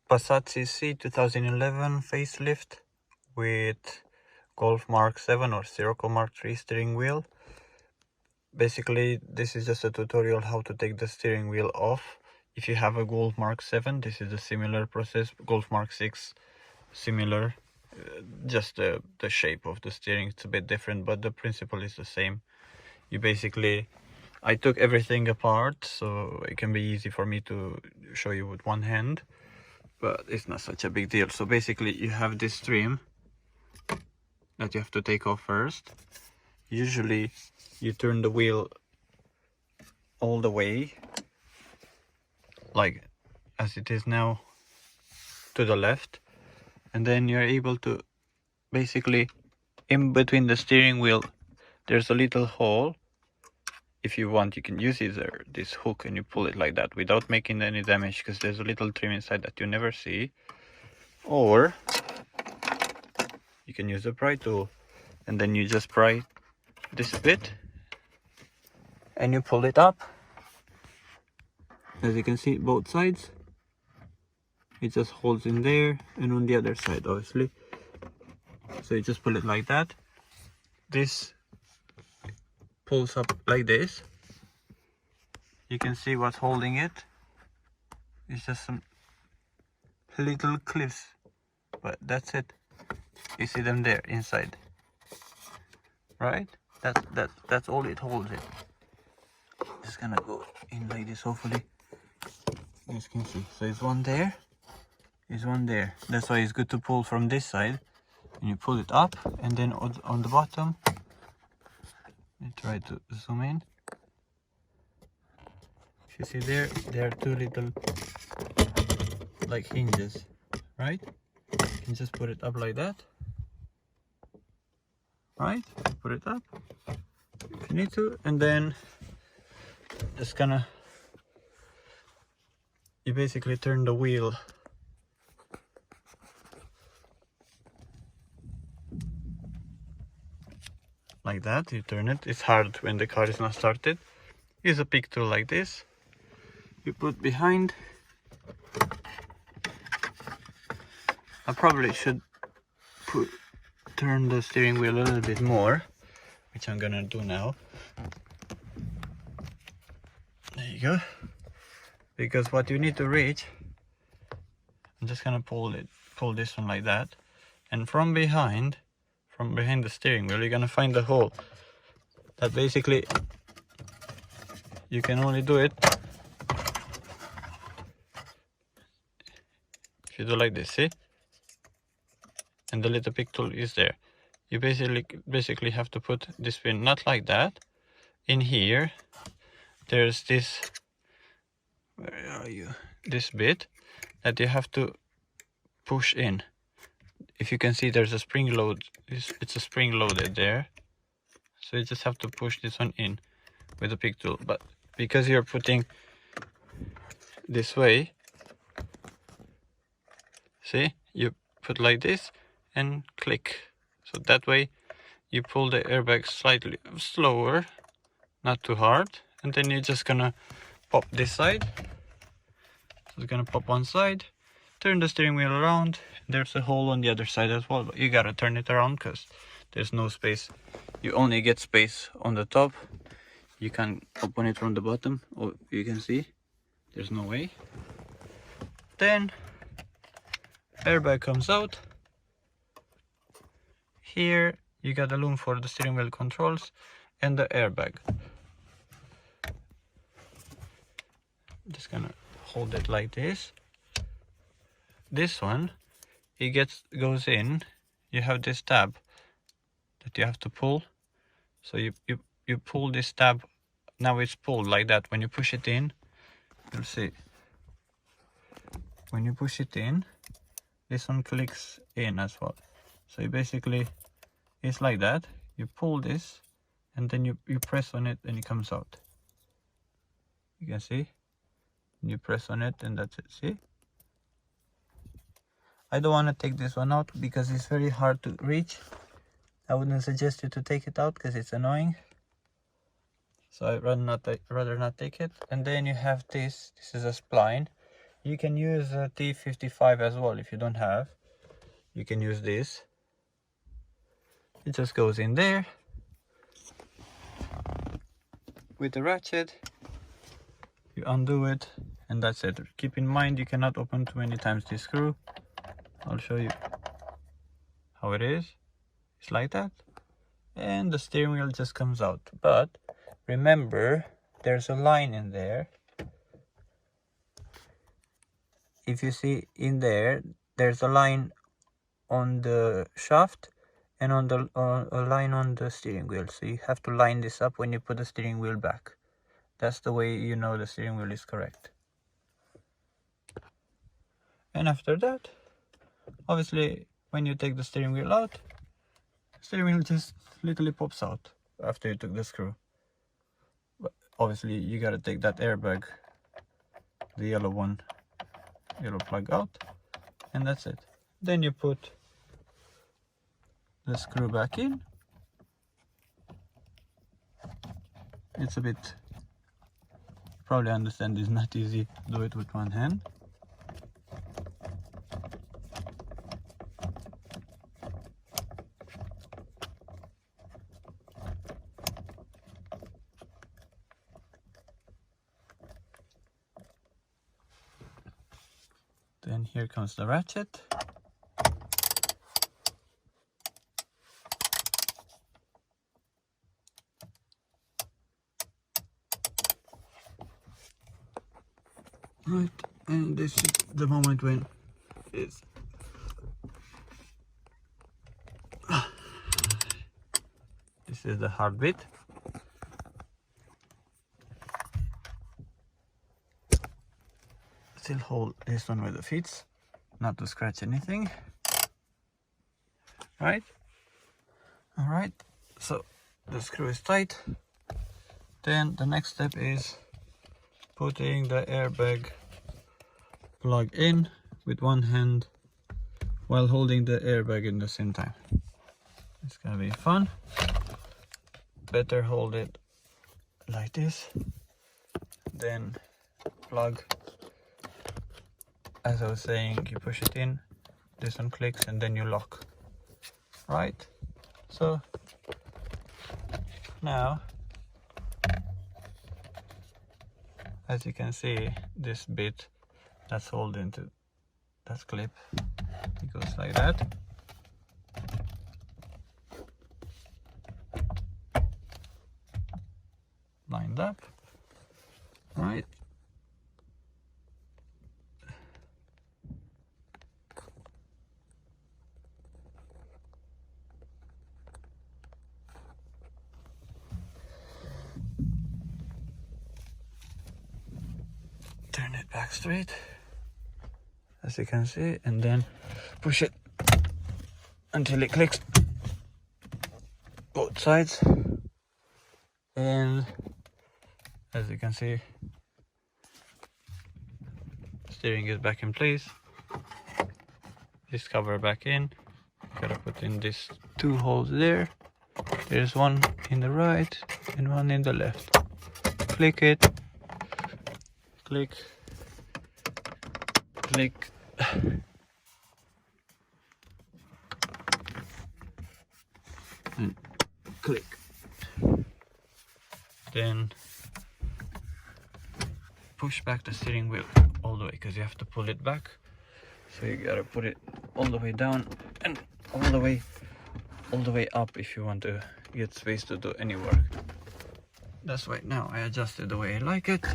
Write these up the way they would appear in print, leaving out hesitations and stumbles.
Passat CC 2011 facelift with Golf Mark 7 or Scirocco Mark 3 steering wheel. Basically, this is just a tutorial how to take the steering wheel off. If you have a Golf Mark 7, this is a similar process. Golf Mark 6, similar. Just the shape of the steering, it's a bit different, but the principle is the same. You basically, I took everything apart, so it can be easy for me to show you with one hand, but it's not such a big deal. So basically, you have this trim that you have to take off first. Usually you turn the wheel all the way, like as it is now, to the left, and then you're able to basically, in between the steering wheel there's a little hole. If you want, you can use this hook and you pull it like that without making any damage, because there's a little trim inside that you never see. Or you can use a pry tool, and then you just pry this bit and you pull it up. As you can see, both sides, it just holds in there, and on the other side obviously. So you just pull it like that. This pulls up like this. You can see what's holding it. It's just some little clips, but that's it. You see them there inside, right? That's all it holds it. Just gonna go in like this, hopefully you guys can see. So it's one there, is one there. That's why it's good to pull from this side, and you pull it up, and then on the bottom, I try to zoom in. If you see there are two little like hinges, right? You can just put it up like that, right? Put it up if you need to, and then just gonna, you basically turn the wheel like that. You turn it. It's hard when the car is not started. Use a pick tool like this. You put behind. I probably should turn the steering wheel a little bit more, which I'm gonna do now. There you go. Because what you need to reach, I'm just gonna pull this one like that, and from behind the steering wheel, you're gonna find the hole. That basically, you can only do it if you do like this, see? And the little pick tool is there. You basically have to put this pin, not like that. In here, there's this, where are you? This bit that you have to push in. If you can see, there's a spring load. It's a spring loaded there. So you just have to push this one in with the pick tool. But because you're putting this way, see, you put like this and click. So that way you pull the airbag slightly slower, not too hard, and then you're just gonna pop this side. So it's gonna pop one side, turn the steering wheel around. There's a hole on the other side as well, but you gotta turn it around because there's no space. You only get space on the top. You can open it from the bottom, or you can see there's no way. Then airbag comes out. Here you got a loom for the steering wheel controls and the airbag. Just gonna hold it like this. This one, it goes in. You have this tab that you have to pull. So you pull this tab. Now it's pulled like that. When you push it in, you'll see. When you push it in, this one clicks in as well. So you basically, it's like that. You pull this, and then you press on it, and it comes out. You can see. You press on it, and that's it. See? I don't want to take this one out because it's very hard to reach. I wouldn't suggest you to take it out because it's annoying. So I'd rather not take it. And then you have this. This is a spline. You can use a T55 as well. If you don't have, you can use this. It just goes in there with the ratchet. You undo it, and that's it. Keep in mind, you cannot open too many times this screw. I'll show you how it is. It's like that, and the steering wheel just comes out. But remember, there's a line in there. If you see in there, there's a line on the shaft and on the a line on the steering wheel. So you have to line this up when you put the steering wheel back. That's the way you know the steering wheel is correct. And after that, obviously, when you take the steering wheel out, the steering wheel just literally pops out after you took the screw. But obviously, you gotta take that airbag, the yellow one, yellow plug out, and that's it. Then you put the screw back in. It's a bit, probably understand it's not easy to do it with one hand. Then here comes the ratchet. Right, and this is the moment when it's this is the hard bit. Still hold this one with the feet, not to scratch anything. Right? Alright, so the screw is tight. Then the next step is putting the airbag plug in with one hand while holding the airbag in the same time. It's gonna be fun. Better hold it like this, then plug. As I was saying, you push it in, this one clicks, and then you lock. Right? So now, as you can see, this bit that's holding to that clip, it goes like that. Lined up, right? Turn it back straight, as you can see, and then push it until it clicks both sides. And as you can see, steering is back in place. This cover back in. Gotta put in these two holes there. There's one in the right and one in the left. Click it. Click. Click. And click. Then push back the steering wheel all the way, because you have to pull it back. So you gotta put it all the way down and all the way up if you want to get space to do any work. That's right. Now I adjusted the way I like it,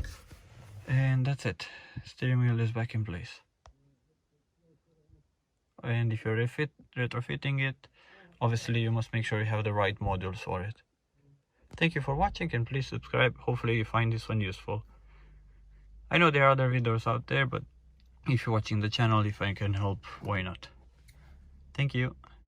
and that's it. Steering wheel is back in place. And if you're retrofitting it, obviously you must make sure you have the right modules for it. Thank you for watching, and please subscribe. Hopefully you find this one useful. I know there are other videos out there, but if you're watching the channel, if I can help, why not? Thank you.